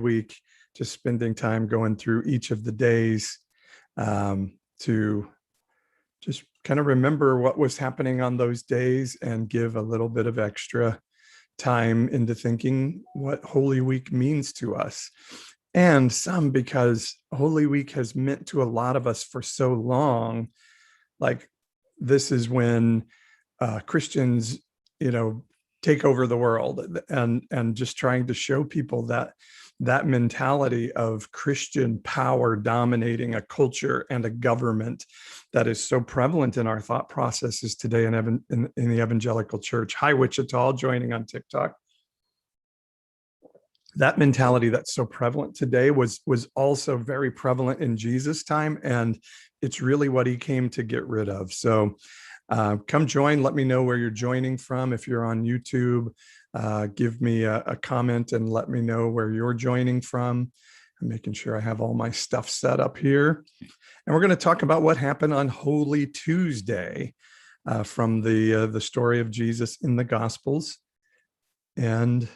week, just spending time going through each of the days to just kind of remember what was happening on those days and give a little bit of extra time into thinking what Holy Week means to us. And some because Holy Week has meant to a lot of us for so long. Like, this is when Christians, take over the world, and just trying to show people that mentality of Christian power dominating a culture and a government that is so prevalent in our thought processes today in the evangelical church. Hi, Wichita, joining on TikTok. That mentality that's so prevalent today was also very prevalent in Jesus' time, and it's really what he came to get rid of. So come join. Let me know where you're joining from. If you're on YouTube, give me a comment and let me know where you're joining from. I'm making sure I have all my stuff set up here. And we're going to talk about what happened on Holy Tuesday from the story of Jesus in the Gospels and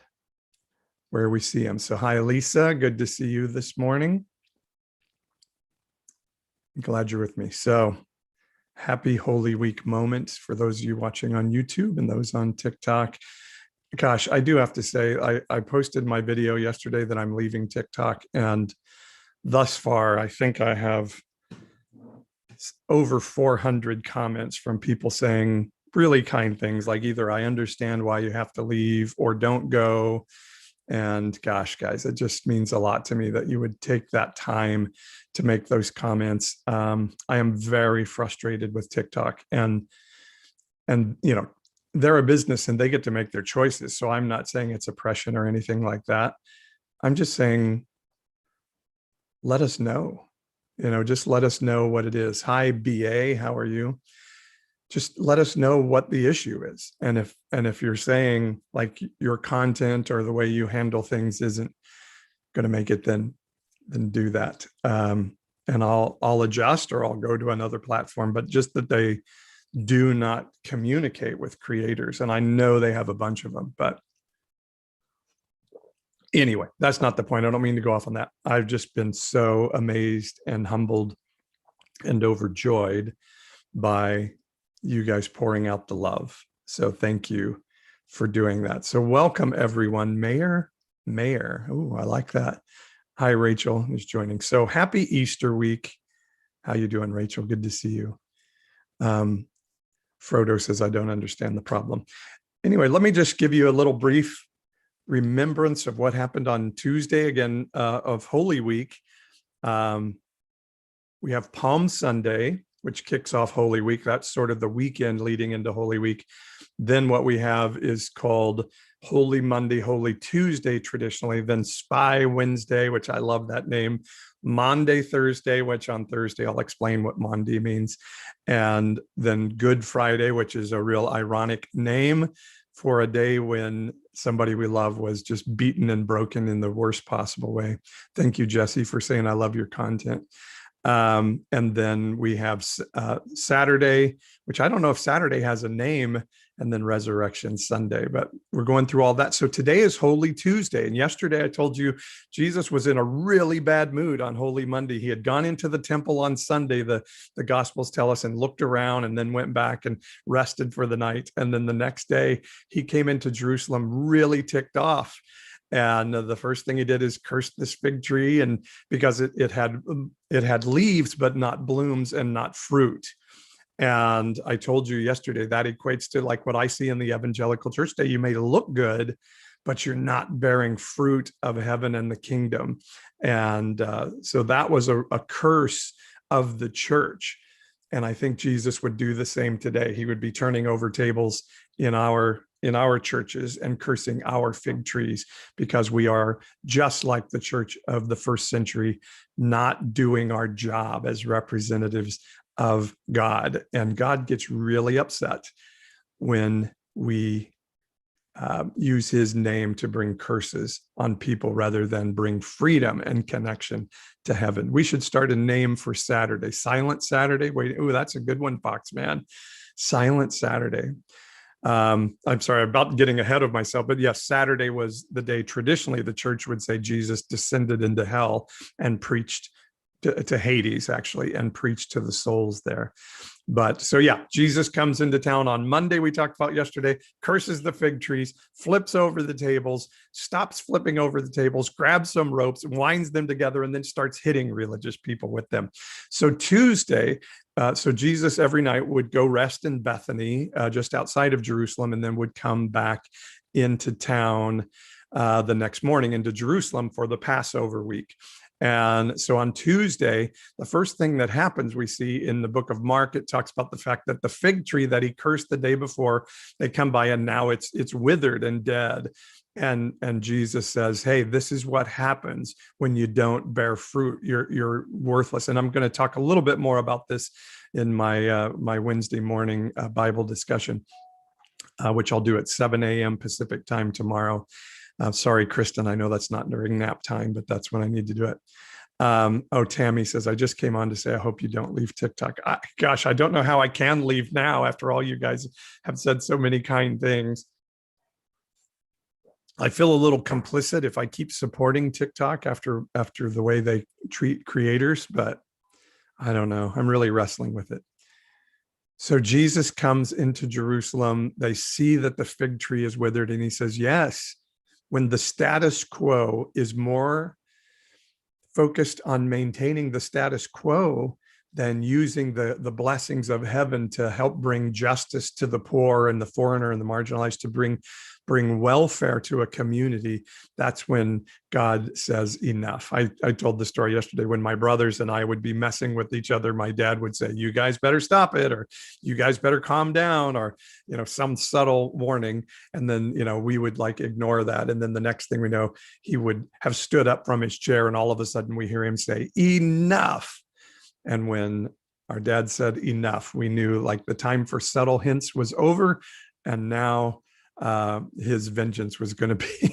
where we see him. So hi, Lisa. Good to see you this morning. I'm glad you're with me. So happy Holy Week moment for those of you watching on YouTube and those on TikTok. Gosh, I do have to say, I posted my video yesterday that I'm leaving TikTok, and thus far, I think I have over 400 comments from people saying really kind things, like either I understand why you have to leave or don't go. And gosh, guys, it just means a lot to me that you would take that time to make those comments. I am very frustrated with TikTok, and they're a business and they get to make their choices. So I'm not saying it's oppression or anything like that. I'm just saying, let us know, just let us know what it is. Hi, BA, how are you? Just let us know what the issue is. And if you're saying like your content or the way you handle things isn't going to make it, then do that. And I'll adjust, or I'll go to another platform, but just that they do not communicate with creators. And I know they have a bunch of them, but anyway, that's not the point. I don't mean to go off on that. I've just been so amazed and humbled and overjoyed by you guys pouring out the love. So thank you for doing that. So welcome everyone. Mayor. Oh, I like that. Hi, Rachel, who's joining. So happy Easter week. How you doing, Rachel? Good to see you. Frodo says, I don't understand the problem. Anyway, let me just give you a little brief remembrance of what happened on Tuesday, again, of Holy Week. We have Palm Sunday, which kicks off Holy Week. That's sort of the weekend leading into Holy Week. Then what we have is called Holy Monday, Holy Tuesday traditionally, then Spy Wednesday, which I love that name, Maundy Thursday, which on Thursday I'll explain what Maundy means, and then Good Friday, which is a real ironic name for a day when somebody we love was just beaten and broken in the worst possible way. Thank you, Jesse, for saying I love your content. And then we have Saturday, which I don't know if Saturday has a name, and then Resurrection Sunday, but we're going through all that. So today is Holy Tuesday. And yesterday I told you Jesus was in a really bad mood on Holy Monday. He had gone into the temple on Sunday, the Gospels tell us, and looked around and then went back and rested for the night. And then the next day he came into Jerusalem really ticked off. And the first thing he did is curse this fig tree, and because it had leaves, but not blooms and not fruit. And I told you yesterday that equates to like what I see in the evangelical church today. You may look good, but you're not bearing fruit of heaven and the kingdom. And so that was a curse of the church. And I think Jesus would do the same today. He would be turning over tables in our churches and cursing our fig trees, because we are just like the church of the first century, not doing our job as representatives of God. And God gets really upset when we use his name to bring curses on people rather than bring freedom and connection to heaven. We should start a name for Saturday. Silent Saturday. Wait, oh, that's a good one, Fox Man. Silent Saturday. I'm sorry about getting ahead of myself, but yes, Saturday was the day traditionally the church would say Jesus descended into hell and preached to Hades, actually, and preached to the souls there. But so, yeah, Jesus comes into town on Monday, we talked about yesterday, curses the fig trees, flips over the tables, stops flipping over the tables, grabs some ropes, winds them together, and then starts hitting religious people with them. So Tuesday, so Jesus every night would go rest in Bethany, just outside of Jerusalem, and then would come back into town the next morning into Jerusalem for the Passover week. And so on Tuesday, the first thing that happens, we see in the book of Mark, it talks about the fact that the fig tree that he cursed the day before, they come by and now it's withered and dead. And Jesus says, hey, this is what happens when you don't bear fruit. You're worthless. And I'm going to talk a little bit more about this in my my Wednesday morning Bible discussion, which I'll do at 7 a.m. Pacific time tomorrow. Sorry, Kristen, I know that's not during nap time, but that's when I need to do it. Tammy says, I just came on to say, I hope you don't leave TikTok. Gosh, I don't know how I can leave now after all you guys have said so many kind things. I feel a little complicit if I keep supporting TikTok after the way they treat creators, but I don't know. I'm really wrestling with it. So Jesus comes into Jerusalem. They see that the fig tree is withered, and he says, yes, when the status quo is more focused on maintaining the status quo than using the blessings of heaven to help bring justice to the poor and the foreigner and the marginalized, to bring welfare to a community, that's when God says enough. I told the story yesterday when my brothers and I would be messing with each other. My dad would say, you guys better stop it, or you guys better calm down, or, some subtle warning. And then, we would like ignore that. And then the next thing we know, he would have stood up from his chair and all of a sudden we hear him say, enough. And when our dad said enough, we knew like the time for subtle hints was over. And now his vengeance was going to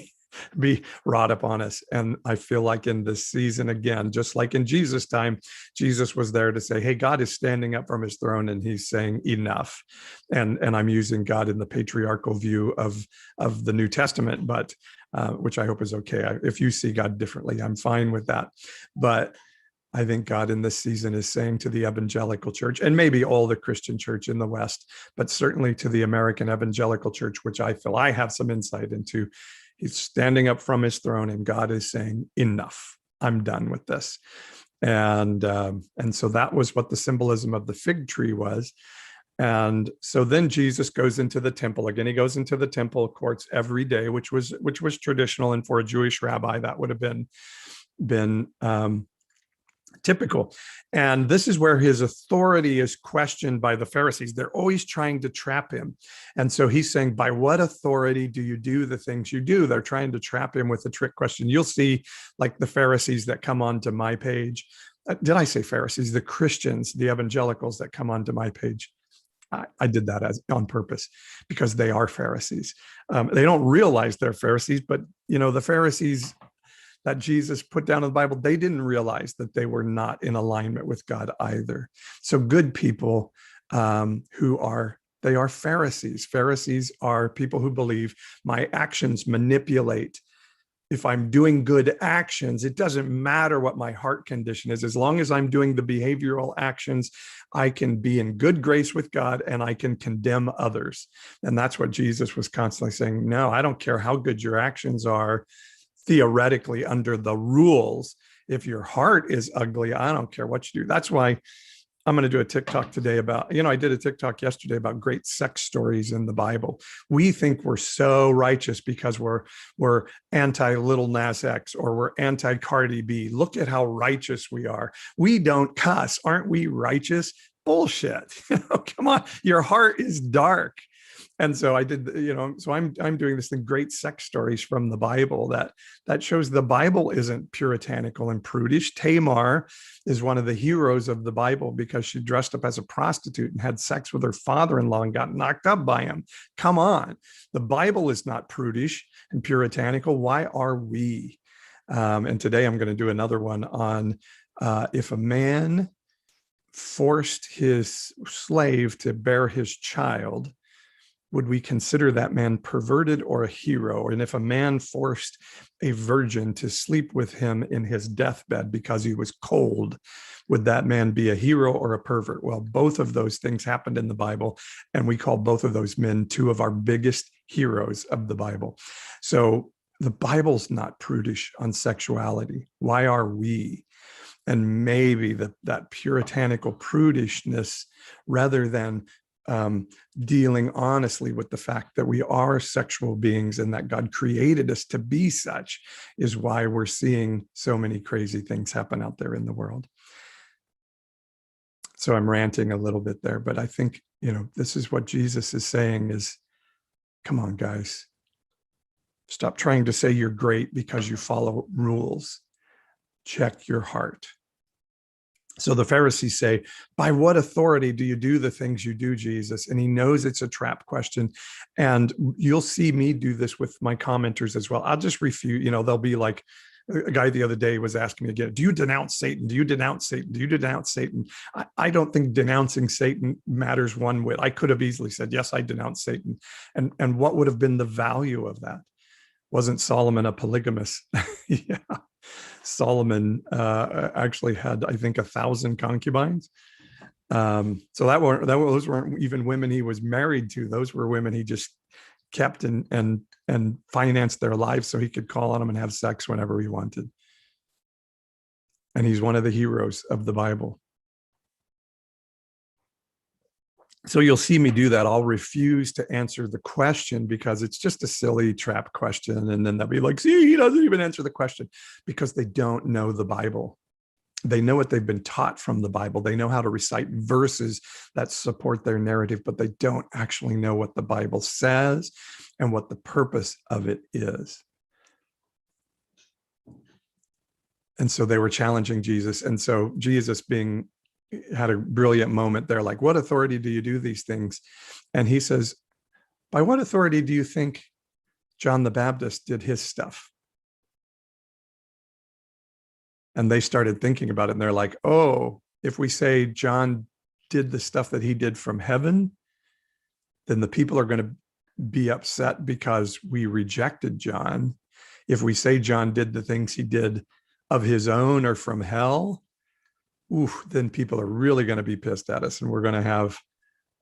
be wrought upon us. And I feel like in this season, again, just like in Jesus' time, Jesus was there to say, hey, God is standing up from his throne and he's saying enough. And I'm using God in the patriarchal view of the New Testament, but which I hope is okay. If you see God differently, I'm fine with that. But I think God in this season is saying to the evangelical church, and maybe all the Christian church in the West, but certainly to the American evangelical church, which I feel I have some insight into, he's standing up from his throne and God is saying, enough, I'm done with this. And so that was what the symbolism of the fig tree was. And so then Jesus goes into the temple again. He goes into the temple courts every day, which was traditional. And for a Jewish rabbi, that would have been typical. And this is where his authority is questioned by the Pharisees. They're always trying to trap him. And so he's saying, by what authority do you do the things you do? They're trying to trap him with a trick question. You'll see like the Pharisees that come onto my page. Did I say Pharisees? The Christians, the evangelicals that come onto my page. I did that on purpose because they are Pharisees. They don't realize they're Pharisees, but the Pharisees that Jesus put down in the Bible, they didn't realize that they were not in alignment with God either. So good people they are Pharisees. Pharisees are people who believe my actions manipulate. If I'm doing good actions, it doesn't matter what my heart condition is. As long as I'm doing the behavioral actions, I can be in good grace with God and I can condemn others. And that's what Jesus was constantly saying. No, I don't care how good your actions are. Theoretically, under the rules, if your heart is ugly, I don't care what you do. That's why I'm going to do a TikTok today about, I did a TikTok yesterday about great sex stories in the Bible. We think we're so righteous because we're anti Little Nas X or we're anti Cardi B. Look at how righteous we are. We don't cuss. Aren't we righteous? Bullshit. Come on. Your heart is dark. And so I did, so I'm doing this thing, great sex stories from the Bible that shows the Bible isn't puritanical and prudish. Tamar is one of the heroes of the Bible because she dressed up as a prostitute and had sex with her father-in-law and got knocked up by him. Come on. The Bible is not prudish and puritanical. Why are we? And today I'm going to do another one on if a man forced his slave to bear his child, would we consider that man perverted or a hero? And if a man forced a virgin to sleep with him in his deathbed because he was cold, would that man be a hero or a pervert? Well, both of those things happened in the Bible, and we call both of those men two of our biggest heroes of the Bible. So the Bible's not prudish on sexuality. Why are we? And maybe that puritanical prudishness, rather than dealing honestly with the fact that we are sexual beings and that God created us to be such, is why we're seeing so many crazy things happen out there in the world. So I'm ranting a little bit there, but I think, this is what Jesus is saying is, come on, guys, stop trying to say you're great because you follow rules. Check your heart. So the Pharisees say, by what authority do you do the things you do, Jesus? And he knows it's a trap question. And you'll see me do this with my commenters as well. I'll just refute, they'll be like, a guy the other day was asking me again, do you denounce Satan? Do you denounce Satan? Do you denounce Satan? I don't think denouncing Satan matters one whit. I could have easily said, yes, I denounce Satan. And what would have been the value of that? Wasn't Solomon a polygamist? Yeah. Solomon actually had, I think, 1,000 concubines. So those weren't even women he was married to. Those were women he just kept and financed their lives so he could call on them and have sex whenever he wanted. And he's one of the heroes of the Bible. So you'll see me do that. I'll refuse to answer the question because it's just a silly trap question. And then they'll be like, see, he doesn't even answer the question, because they don't know the Bible. They know what they've been taught from the Bible. They know how to recite verses that support their narrative, but they don't actually know what the Bible says and what the purpose of it is. And so they were challenging Jesus. And so Jesus had a brilliant moment there, like, what authority do you do these things? And he says, by what authority do you think John the Baptist did his stuff? And they started thinking about it, and they're like, oh, if we say John did the stuff that he did from heaven, then the people are going to be upset because we rejected John. If we say John did the things he did of his own or from hell, then people are really going to be pissed at us, and we're going to have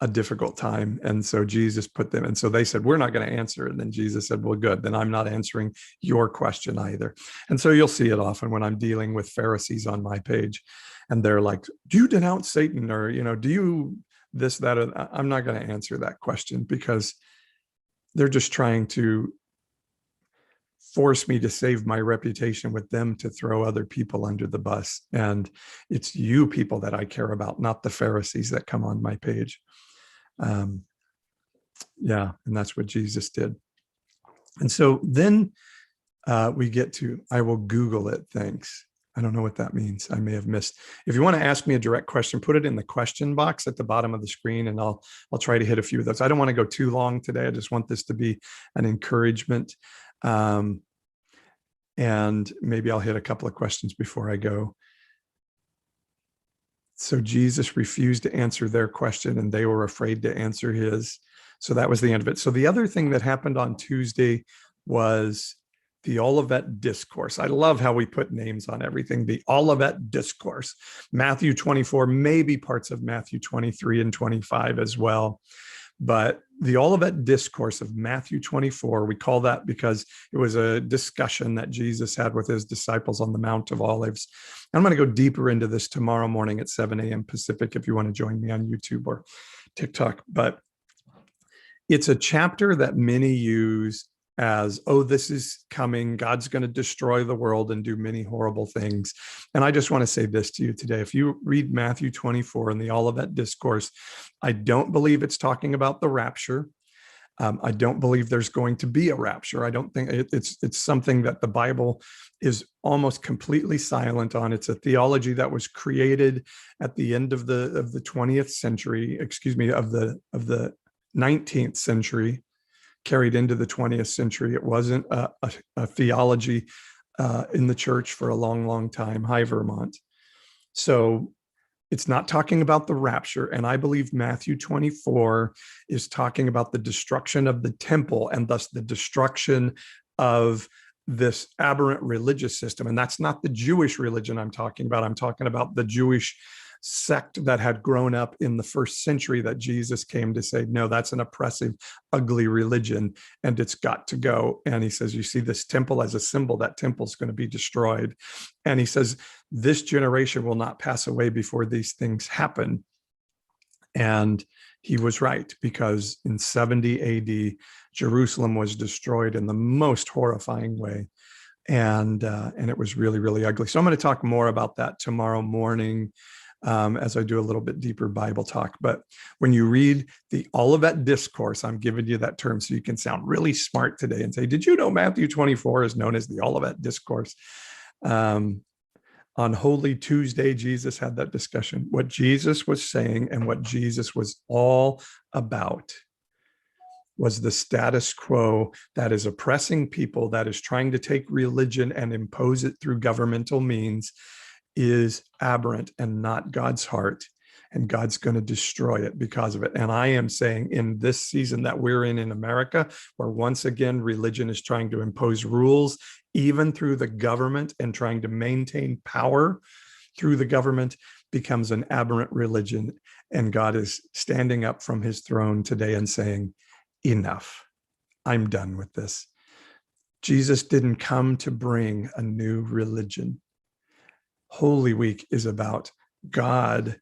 a difficult time. And so Jesus put them, and so they said, we're not going to answer. And then Jesus said, well, good, then I'm not answering your question either. And so you'll see it often when I'm dealing with Pharisees on my page, and they're like, do you denounce Satan? Or, do you this, that, or I'm not going to answer that question, because they're just trying to force me to save my reputation with them to throw other people under the bus. And it's you people that I care about, not the Pharisees that come on my page. Yeah, and that's what Jesus did. And so then we get to, I will Google it, thanks. I don't know what that means. I may have missed. If you want to ask me a direct question, put it in the question box at the bottom of the screen, and I'll try to hit a few of those. I don't want to go too long today. I just want this to be an encouragement. And maybe I'll hit a couple of questions before I go. So Jesus refused to answer their question, and they were afraid to answer his. So that was the end of it. So the other thing that happened on Tuesday was the Olivet Discourse. I love how we put names on everything. The Olivet Discourse, Matthew 24, maybe parts of Matthew 23 and 25 as well. But the Olivet Discourse of Matthew 24, we call that because it was a discussion that Jesus had with his disciples on the Mount of Olives. I'm going to go deeper into this tomorrow morning at 7 a.m. Pacific if you want to join me on YouTube or TikTok. But it's a chapter that many use as, oh, this is coming. God's going to destroy the world and do many horrible things. And I just want to say this to you today. If you read Matthew 24 in the Olivet Discourse, I don't believe it's talking about the rapture. I don't believe there's going to be a rapture. I don't think it's something that the Bible is almost completely silent on. It's a theology that was created at the end of the 20th century, of the 19th century, carried into the 20th century. It wasn't a theology in the church for a long, long time. Hi, Vermont. So It's not talking about the rapture. And I believe Matthew 24 is talking about the destruction of the temple and thus the destruction of this aberrant religious system. And that's not the Jewish religion I'm talking about. I'm talking about the Jewish sect that had grown up in the first century that Jesus came to say, no, that's an oppressive, ugly religion, and it's got to go. And he says, you see this temple as a symbol, that temple's going to be destroyed. And he says, this generation will not pass away before these things happen. And he was right, because in 70 AD, Jerusalem was destroyed in the most horrifying way. And it was really, really ugly. So I'm going to talk more about that tomorrow morning as I do a little bit deeper Bible talk. But when you read the Olivet Discourse, I'm giving you that term so you can sound really smart today and say, did you know Matthew 24 is known as the Olivet Discourse? On Holy Tuesday, Jesus had that discussion. What Jesus was saying and what Jesus was all about was the status quo that is oppressing people, that is trying to take religion and impose it through governmental means, is aberrant and not God's heart. And God's going to destroy it because of it. And I am saying in this season that we're in America, where once again, religion is trying to impose rules, even through the government, and trying to maintain power through the government, becomes an aberrant religion. And God is standing up from his throne today and saying, enough, I'm done with this. Jesus didn't come to bring a new religion. Holy Week is about God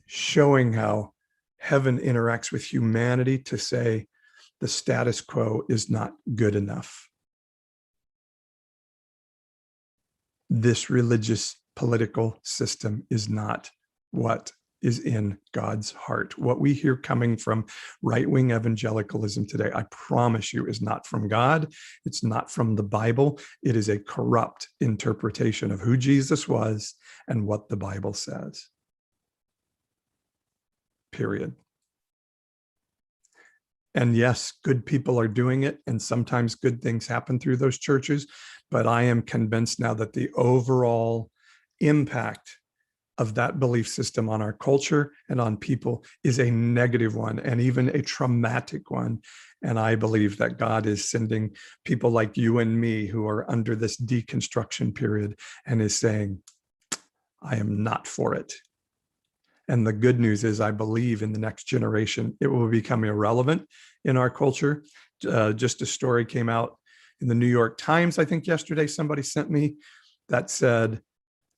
showing how heaven interacts with humanity to say the status quo is not good enough. This religious political system is not what is in God's heart. What we hear coming from right-wing evangelicalism today, I promise you, is not from God. It's not from the Bible. It is a corrupt interpretation of who Jesus was and what the Bible says. Period. And yes, good people are doing it, and sometimes good things happen through those churches, but I am convinced now that the overall impact of that belief system on our culture and on people is a negative one, and even a traumatic one. And I believe that God is sending people like you and me who are under this deconstruction period and is saying, I am not for it. And the good news is, I believe in the next generation, it will become irrelevant in our culture. Just a story came out in the New York Times, I think yesterday, somebody sent me, that said,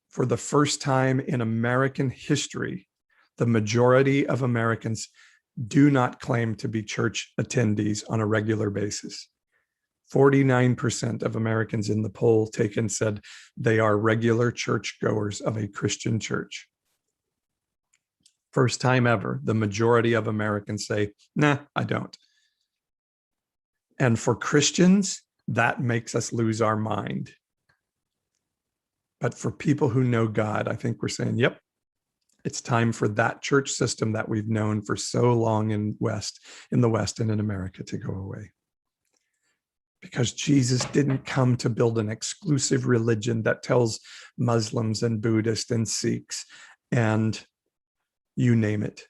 for the first time in American history, the majority of Americans do not claim to be church attendees on a regular basis. 49% of Americans in the poll taken said they are regular churchgoers of a Christian church. First time ever, the majority of Americans say, nah, I don't. And for Christians, that makes us lose our mind. But for people who know God, I think we're saying, yep, it's time for that church system that we've known for so long in the West and in America to go away. Because Jesus didn't come to build an exclusive religion that tells Muslims and Buddhists and Sikhs and you name it.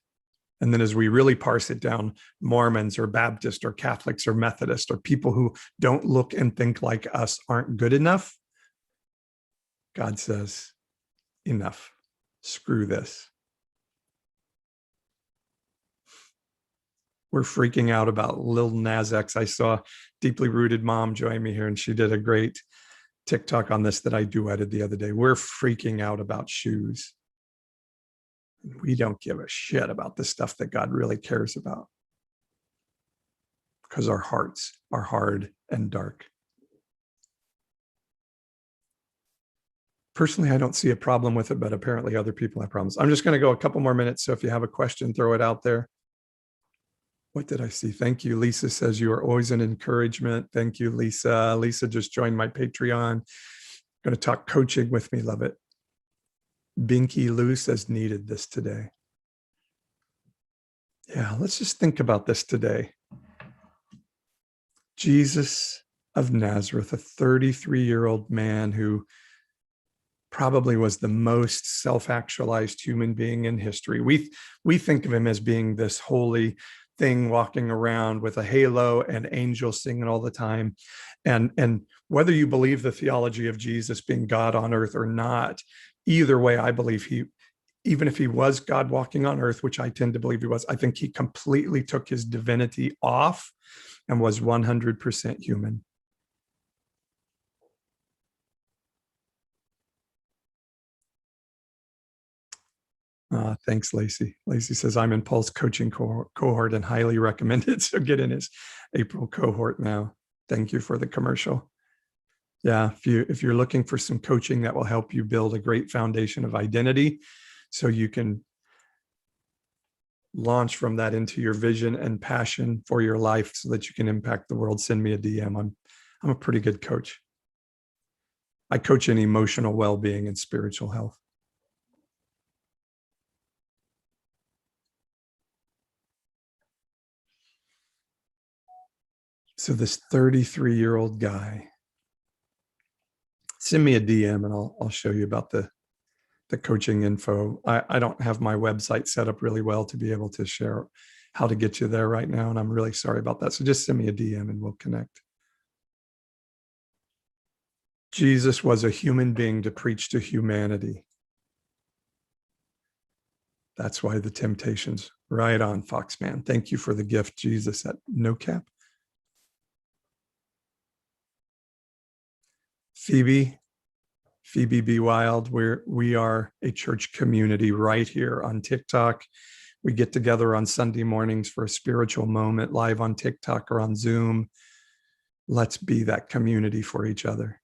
And then as we really parse it down, Mormons or Baptists or Catholics or Methodists or people who don't look and think like us aren't good enough. God says, enough, screw this. We're freaking out about Lil Nas X. I saw Deeply Rooted Mom join me here, and she did a great TikTok on this that I duetted the other day. We're freaking out about shoes. We don't give a shit about the stuff that God really cares about, because our hearts are hard and dark. Personally, I don't see a problem with it, but apparently other people have problems. I'm just going to go a couple more minutes. So if you have a question, throw it out there. What did I see? Thank you. Lisa says you are always an encouragement. Thank you, Lisa. Lisa just joined my Patreon. Going to talk coaching with me. Love it. Binky Lou says needed this today. Yeah, let's just think about this today. Jesus of Nazareth, a 33-year-old man who probably was the most self-actualized human being in history. We think of him as being this holy thing walking around with a halo and angels singing all the time. And whether you believe the theology of Jesus being God on earth or not, either way, I believe even if he was God walking on earth, which I tend to believe he was, I think he completely took his divinity off and was 100% human. Thanks, Lacey. Lacey says, I'm in Paul's coaching cohort and highly recommend it. So get in his April cohort now. Thank you for the commercial. Yeah, if you're looking for some coaching that will help you build a great foundation of identity so you can launch from that into your vision and passion for your life so that you can impact the world, send me a DM. I'm a pretty good coach. I coach in emotional well-being and spiritual health. So this 33-year-old guy, send me a DM and I'll show you about the coaching info. I don't have my website set up really well to be able to share how to get you there right now. And I'm really sorry about that. So just send me a DM and we'll connect. Jesus was a human being to preach to humanity. That's why the temptations. Right on, Foxman. Thank you for the gift, Jesus, at no cap. Phoebe B. Wild, we are a church community right here on TikTok. We get together on Sunday mornings for a spiritual moment live on TikTok or on Zoom. Let's be that community for each other.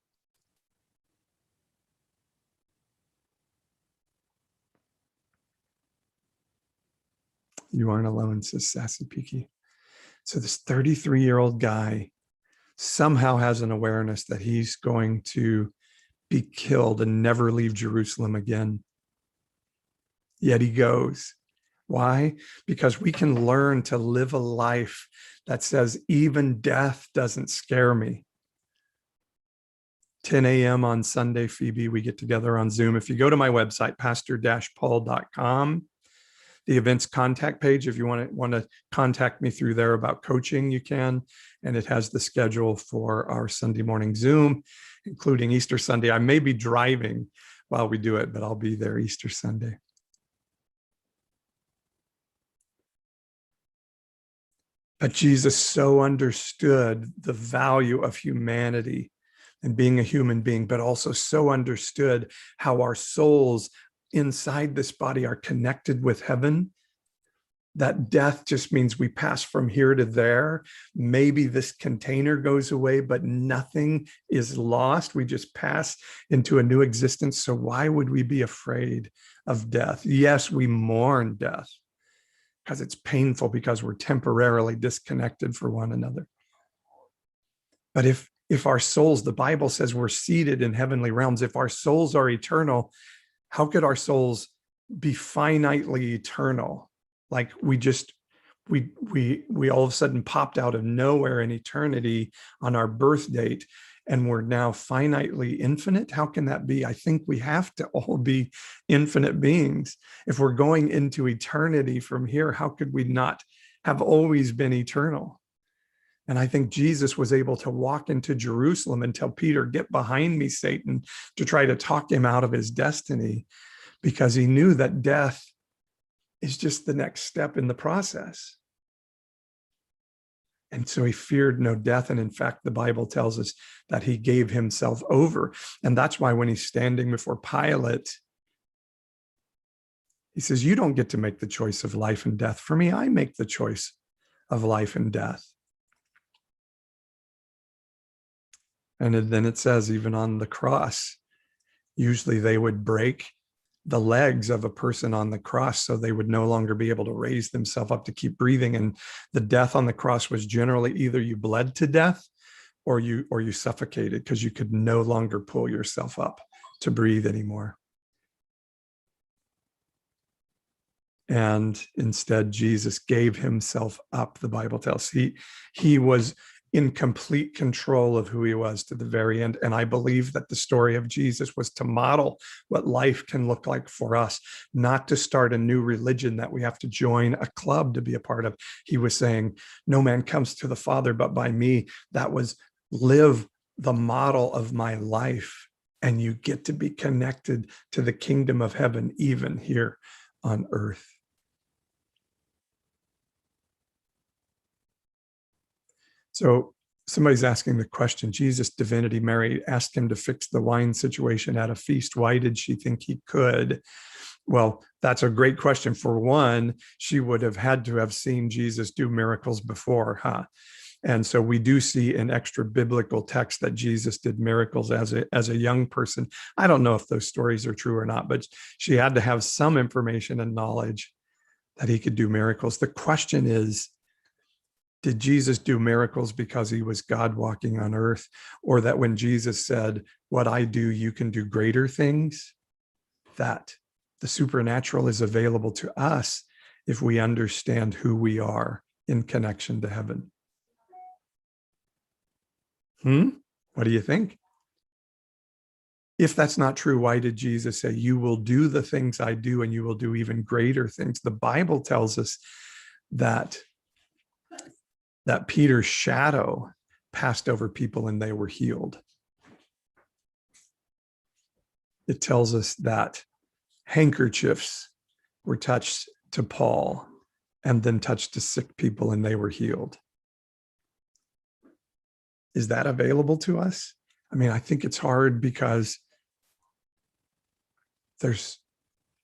You aren't alone, says Sassy Peaky. So this 33-year-old guy somehow has an awareness that he's going to be killed and never leave Jerusalem again. Yet he goes. Why? Because we can learn to live a life that says even death doesn't scare me. 10 a.m. on Sunday, Phoebe, we get together on Zoom. If you go to my website, pastor-paul.com, the events contact page, if you want to contact me through there about coaching, you can. And it has the schedule for our Sunday morning Zoom, including Easter Sunday. I may be driving while we do it, but I'll be there Easter Sunday. But Jesus so understood the value of humanity and being a human being, but also so understood how our souls inside this body are connected with heaven, that death just means we pass from here to there. Maybe this container goes away, but nothing is lost. We just pass into a new existence. So why would we be afraid of death? Yes, we mourn death because it's painful, because we're temporarily disconnected from one another. But if our souls, the Bible says we're seated in heavenly realms, if our souls are eternal, how could our souls be finitely eternal? Like we all of a sudden popped out of nowhere in eternity on our birth date, and we're now finitely infinite. How can that be? I think we have to all be infinite beings. If we're going into eternity from here, how could we not have always been eternal? And I think Jesus was able to walk into Jerusalem and tell Peter, get behind me, Satan, to try to talk him out of his destiny, because he knew that death is just the next step in the process. And so he feared no death. And in fact, the Bible tells us that he gave himself over. And that's why when he's standing before Pilate, he says, you don't get to make the choice of life and death. For me, I make the choice of life and death. And then it says, even on the cross, usually they would break the legs of a person on the cross so they would no longer be able to raise themselves up to keep breathing. And the death on the cross was generally either you bled to death or you suffocated, because you could no longer pull yourself up to breathe anymore. And instead, Jesus gave himself up, the Bible tells. He was in complete control of who he was to the very end. And I believe that the story of Jesus was to model what life can look like for us, not to start a new religion that we have to join a club to be a part of. He was saying, no man comes to the Father but by me. That was live the model of my life, and you get to be connected to the kingdom of heaven, even here on earth. So somebody's asking the question, Jesus' divinity, Mary asked him to fix the wine situation at a feast. Why did she think he could? Well, that's a great question. For one, she would have had to have seen Jesus do miracles before, huh? And so we do see in extra biblical text that Jesus did miracles as a young person. I don't know if those stories are true or not, but she had to have some information and knowledge that he could do miracles. The question is, did Jesus do miracles because he was God walking on earth, or that when Jesus said, what I do, you can do greater things, that the supernatural is available to us if we understand who we are in connection to heaven? What do you think? If that's not true, why did Jesus say, you will do the things I do and you will do even greater things? The Bible tells us that Peter's shadow passed over people and they were healed. It tells us that handkerchiefs were touched to Paul and then touched to sick people and they were healed. Is that available to us? I mean, I think it's hard because there's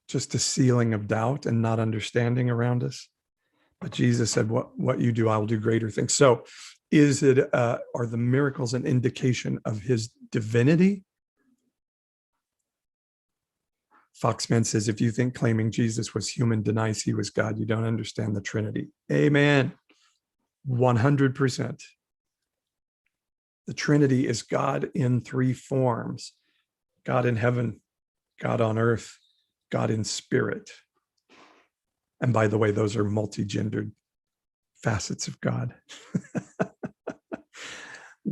just a ceiling of doubt and not understanding around us. But Jesus said, what you do, I will do greater things. So are the miracles an indication of his divinity? Foxman says, if you think claiming Jesus was human denies he was God, you don't understand the Trinity. Amen. 100%. The Trinity is God in three forms: God in heaven, God on earth, God in spirit. And by the way, those are multi-gendered facets of God.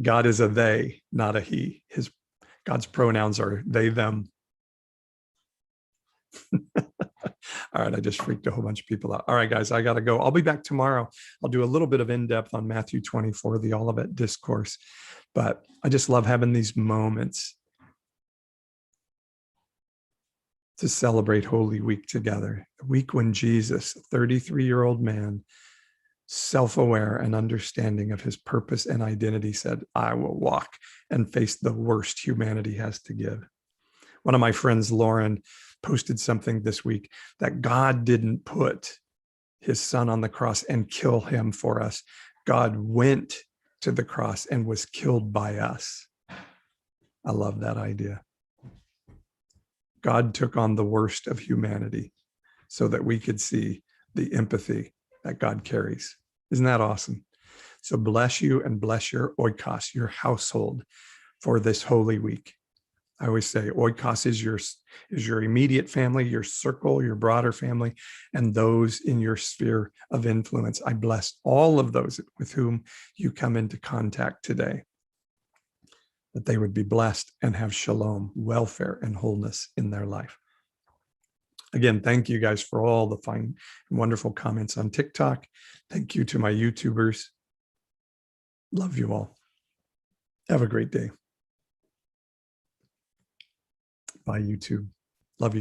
God is a they, not a he. God's pronouns are they, them. All right, I just freaked a whole bunch of people out. All right, guys, I got to go. I'll be back tomorrow. I'll do a little bit of in-depth on Matthew 24, the Olivet Discourse. But I just love having these moments to celebrate Holy Week together. The week when Jesus, a 33-year-old man, self-aware and understanding of his purpose and identity, said, I will walk and face the worst humanity has to give. One of my friends, Lauren, posted something this week that God didn't put his son on the cross and kill him for us. God went to the cross and was killed by us. I love that idea. God took on the worst of humanity so that we could see the empathy that God carries. Isn't that awesome? So bless you and bless your oikos, your household, for this Holy Week. I always say oikos is your immediate family, your circle, your broader family, and those in your sphere of influence. I bless all of those with whom you come into contact today, that they would be blessed and have shalom, welfare, and wholeness in their life. Again, thank you guys for all the fine and wonderful comments on TikTok. Thank you to my YouTubers. Love you all. Have a great day. Bye, YouTube. Love you guys.